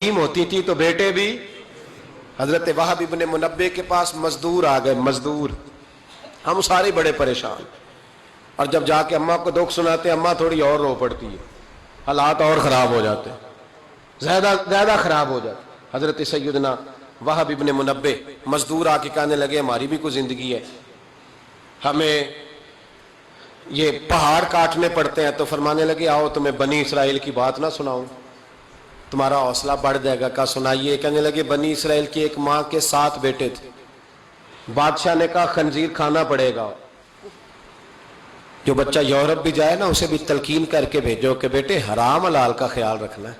होती थी तो बेटे भी। हजरत वहाब इब्ने मुनब्बे के पास मजदूर आ गए, मजदूर। हम सारे बड़े परेशान, और जब जाके अम्मा को दुख सुनाते अम्मा थोड़ी और रो पड़ती है, हालात और ख़राब हो जाते, ज़्यादा ख़राब हो जाते। हजरत सैयदना वहाब इब्ने मुनब्बे मजदूर आके कहने लगे हमारी भी कोई ज़िंदगी है, हमें ये पहाड़ काटने पड़ते हैं। तो फरमाने लगे आओ तुम्हें बनी इसराइल की बात ना सुनाऊं, तुम्हारा हौसला बढ़ जाएगा। का सुनाइए। कहने लगे बनी इसराइल की एक माँ के 7 बेटे थे। बादशाह ने कहा खंजीर खाना पड़ेगा, जो बच्चा यूरोप भी जाए ना उसे भी तलकीन करके भेजो कि बेटे हराम हलाल का ख्याल रखना है,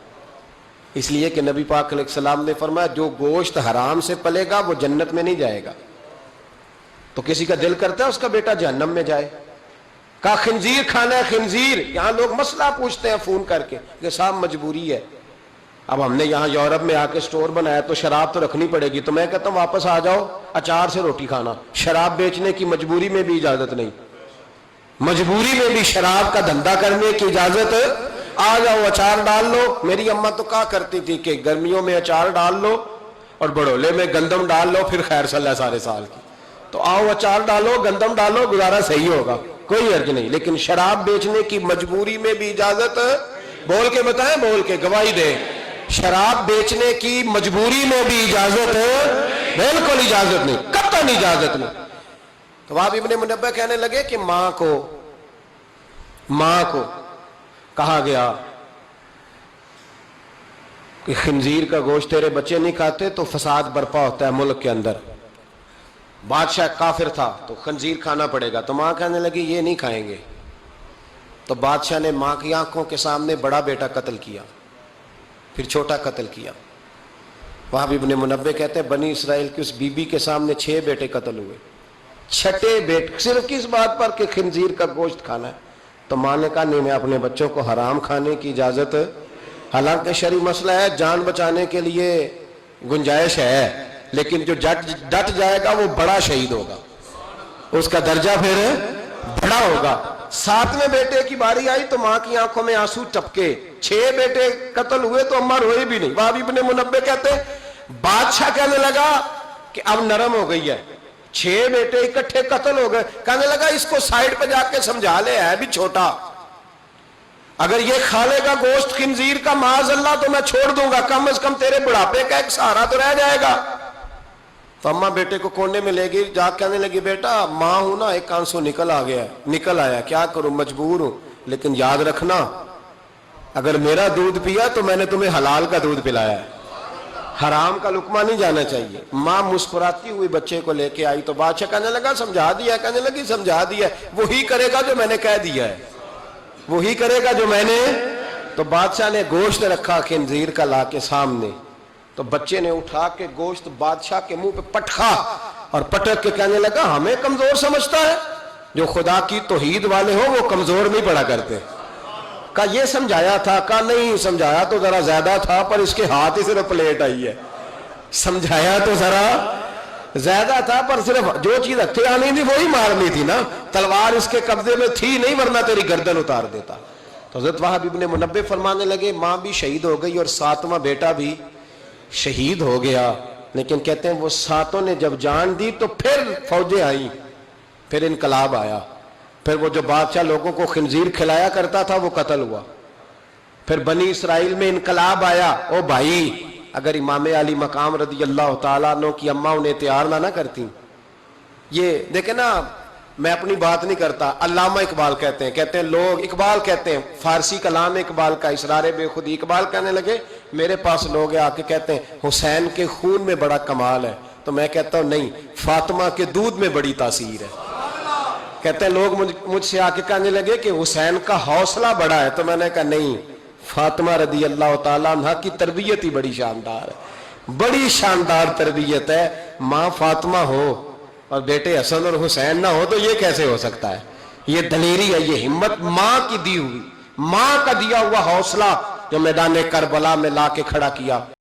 इसलिए कि नबी पाक अलैहिस्सलाम ने फरमाया जो गोश्त हराम से पलेगा वो जन्नत में नहीं जाएगा। तो किसी का दिल करता है उसका बेटा जहन्नम में जाए। कहा खंजीर खाना है, खंजीर। यहां लोग मसला पूछते हैं फोन करके कि साहब मजबूरी है, अब हमने यहाँ यूरोप में आके स्टोर बनाया तो शराब तो रखनी पड़ेगी। तो मैं कहता हूँ वापस आ जाओ, अचार से रोटी खाना। शराब बेचने की मजबूरी में भी इजाजत नहीं, मजबूरी में भी शराब का धंधा करने की इजाजत। आ जाओ अचार डाल लो। मेरी अम्मा तो कहा करती थी कि गर्मियों में अचार डाल लो और बड़ोले में गंदम डाल लो, फिर खैर सल्ला सारे साल की। तो आओ अचार डालो, गंदम डालो, गुजारा सही होगा, कोई अर्ज नहीं। लेकिन शराब बेचने की मजबूरी में भी इजाजत। बोल के बताएं, बोल के गवाही दे, शराब बेचने की मजबूरी में भी इजाजत है, बिल्कुल इजाजत नहीं, कतई इजाजत नहीं। तो वहाब इब्ने मुनब्बे कहने लगे कि मां को कहा गया कि खंजीर का गोश्त तेरे बच्चे नहीं खाते तो फसाद बर्पा होता है मुल्क के अंदर। बादशाह काफिर था तो खंजीर खाना पड़ेगा। तो मां कहने लगी ये नहीं खाएंगे। तो बादशाह ने मां की आंखों के सामने बड़ा बेटा कत्ल किया, फिर छोटा कत्ल किया। वहाब इब्ने मुनब्बे कहते हैं बनी इसराइल की उस बीबी के सामने 6 बेटे कत्ल हुए। 6ठे बेटे सिर्फ किस बात पर कि खंजीर का गोश्त खाना है। तो मां ने कहा नहीं, मैं अपने बच्चों को हराम खाने की इजाजत, हालांकि शरई मसला है, जान बचाने के लिए गुंजाइश है, लेकिन जो डट जाएगा वो बड़ा शहीद होगा, उसका दर्जा फिर बड़ा होगा। 7वें बेटे की बारी आई तो मां की आंखों में आंसू टपके। 6 बेटे कत्ल हुए तो अम्मा रोई भी नहीं। वहाब इब्ने मुनब्बे कहते बादशाह कहने लगा कि अब नरम हो गई है, 6 बेटे इकट्ठे कत्ल हो गए। कहने लगा इसको साइड पे जाके समझा ले, है भी छोटा, अगर ये खा लेगा गोश्त खंजीर का माज़अल्लाह तो मैं छोड़ दूंगा, कम से कम तेरे बुढ़ापे का एक सहारा तो रह जाएगा। तो अम्मा बेटे को कोने में ले गई, जा कहने लगी बेटा मां हूं ना, एक आंसू निकल आया, क्या करूं, मजबूर हूं, लेकिन याद रखना अगर मेरा दूध पिया तो मैंने तुम्हें हलाल का दूध पिलाया है, हराम का लुकमा नहीं जाना चाहिए। मां मुस्कुराती हुई बच्चे को लेके आई तो बादशाह कहने लगा समझा दिया। कहने लगी समझा दिया, वही करेगा जो मैंने कह दिया है, वही करेगा जो मैंने। तो बादशाह ने गोश्त रखा खंजीर का लाके सामने, तो बच्चे ने उठा के गोश्त बादशाह के मुंह पे पटका और पटक के कहने लगा हमें कमजोर समझता है, जो खुदा की तौहीद वाले हो वो कमजोर नहीं पड़ा करते। का ये समझाया था, का नहीं समझाया तो जरा ज्यादा था, पर इसके हाथ ही सिर्फ प्लेट आई है। समझाया तो जरा ज्यादा था पर सिर्फ जो चीज हथे आनी थी वही मारनी थी ना, तलवार इसके कब्जे में थी नहीं, वरना तेरी गर्दन उतार देता। तो हज़रत वहाब इब्ने मुनब्बे फरमाने लगे मां भी शहीद हो गई और 7वां बेटा भी शहीद हो गया। लेकिन कहते हैं वो 7 ने जब जान दी तो फिर फौजें आई, फिर इनकलाब आया, फिर वो जो बादशाह लोगों को खंजीर खिलाया करता था वो कत्ल हुआ, फिर बनी इसराइल में इनकलाब आया। ओ भाई अगर इमाम अली मकाम रदी अल्लाह तआला अन्हु की अम्मा उन्हें तैयार ना करती, ये देखे ना, मैं अपनी बात नहीं करता, अल्लामा इकबाल कहते हैं लोग, इकबाल कहते हैं फारसी कलाम इकबाल का इसरार बेखुदी, इकबाल कहने लगे मेरे पास लोग आके कहते हैं हुसैन के खून में बड़ा कमाल है, तो मैं कहता हूं नहीं, फातिमा के दूध में बड़ी तासीर है। कहते हैं लोग मुझसे आके कहने लगे कि हुसैन का हौसला बड़ा है, तो मैंने कहा नहीं, फातिमा रदी अल्लाह तआला अन्हा की तरबियत ही बड़ी शानदार है, बड़ी शानदार तरबियत है। माँ फातिमा हो और बेटे हसन और हुसैन ना हो तो ये कैसे हो सकता है। ये दलेरी है, ये हिम्मत माँ की दी हुई, माँ का दिया हुआ हौसला जो मैदान करबला में ला के खड़ा किया।